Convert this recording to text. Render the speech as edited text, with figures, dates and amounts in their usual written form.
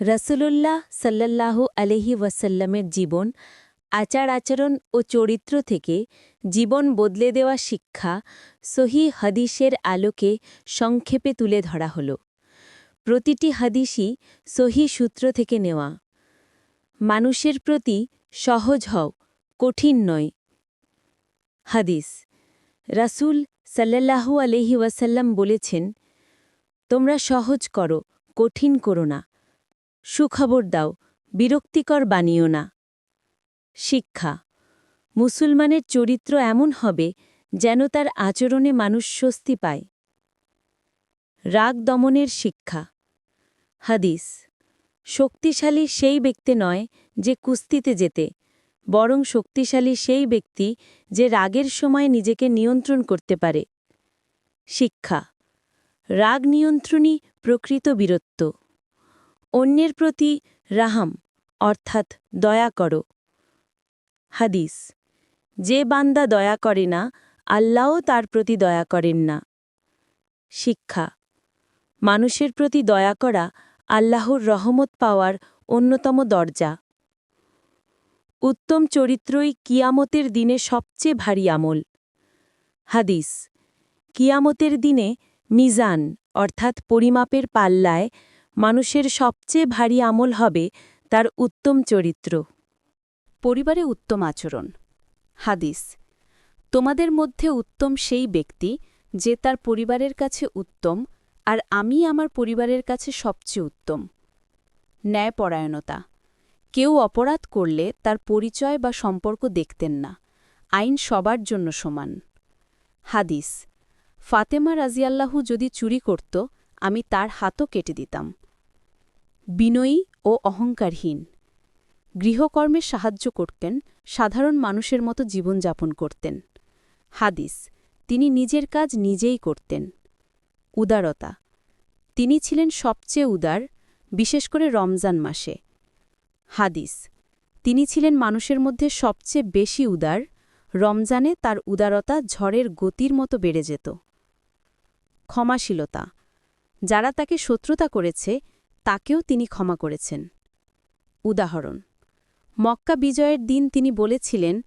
রাসূলুল্লাহ সাল্লাল্লাহু আলাইহি ওয়াসাল্লামের জীবন, আচার-আচরণ ও চরিত্র থেকে জীবন বদলে দেওয়া শিক্ষা সহিহ হাদিসের আলোকে সংক্ষেপে তুলে ধরা হল। প্রতিটি হাদিসই সহিহ সূত্র থেকে নেওয়া। মানুষের প্রতি সহজ হও, কঠিন নয়। হাদিস। রাসূল সাল্লাল্লাহু আলাইহি ওয়াসাল্লাম বলেছেন, তোমরা সহজ করো, কঠিন করো না। সুখবর দাও, বিরক্তিকর বানিও না। শিক্ষা। মুসলমানের চরিত্র এমন হবে যেন তার আচরণে মানুষ স্বস্তি পায়। রাগ দমনের শিক্ষা। হাদিস। শক্তিশালী সেই ব্যক্তি নয় যে কুস্তিতে জেতে, বরং শক্তিশালী সেই ব্যক্তি যে রাগের সময় নিজেকে নিয়ন্ত্রণ করতে পারে। শিক্ষা। রাগ নিয়ন্ত্রণই প্রকৃত বীরত্ব। অন্যের প্রতি রাহাম অর্থাৎ দয়া করো। হাদিস। যে বান্দা দয়া করে না, আল্লাহও তার প্রতি দয়া করেন না। শিক্ষা। মানুষের প্রতি দয়া করা আল্লাহর রহমত পাওয়ার অন্যতম দরজা। উত্তম চরিত্রই কিয়ামতের দিনে সবচেয়ে ভারী আমল। হাদিস। কিয়ামতের দিনে মিজান অর্থাৎ পরিমাপের পাল্লায় মানুষের সবচেয়ে ভারী আমল হবে তার উত্তম চরিত্র। পরিবারে উত্তম আচরণ। হাদিস। তোমাদের মধ্যে উত্তম সেই ব্যক্তি যে তার পরিবারের কাছে উত্তম, আর আমি আমার পরিবারের কাছে সবচেয়ে উত্তম। ন্যায়পরায়ণতা। কেউ অপরাধ করলে তার পরিচয় বা সম্পর্ক দেখতেন না। আইন সবার জন্য সমান। হাদিস। ফাতেমা রাজিয়াল্লাহু যদি চুরি করত, আমি তার হাতও কেটে দিতাম। বিনয়ী ও অহংকারহীন। গৃহকর্মে সাহায্য করতেন, সাধারণ মানুষের মতো জীবনযাপন করতেন। হাদিস। তিনি নিজের কাজ নিজেই করতেন। উদারতা। তিনি ছিলেন সবচেয়ে উদার, বিশেষ করে রমজান মাসে। হাদিস। তিনি ছিলেন মানুষের মধ্যে সবচেয়ে বেশি উদার, রমজানে তার উদারতা ঝড়ের গতির মতো বেড়ে যেত। ক্ষমাশীলতা। যারা তাকে শত্রুতা করেছে, তাকেও তিনি ক্ষমা করেছেন। উদাহরণ। মক্কা বিজয়ের দিন তিনি বলেছিলেন,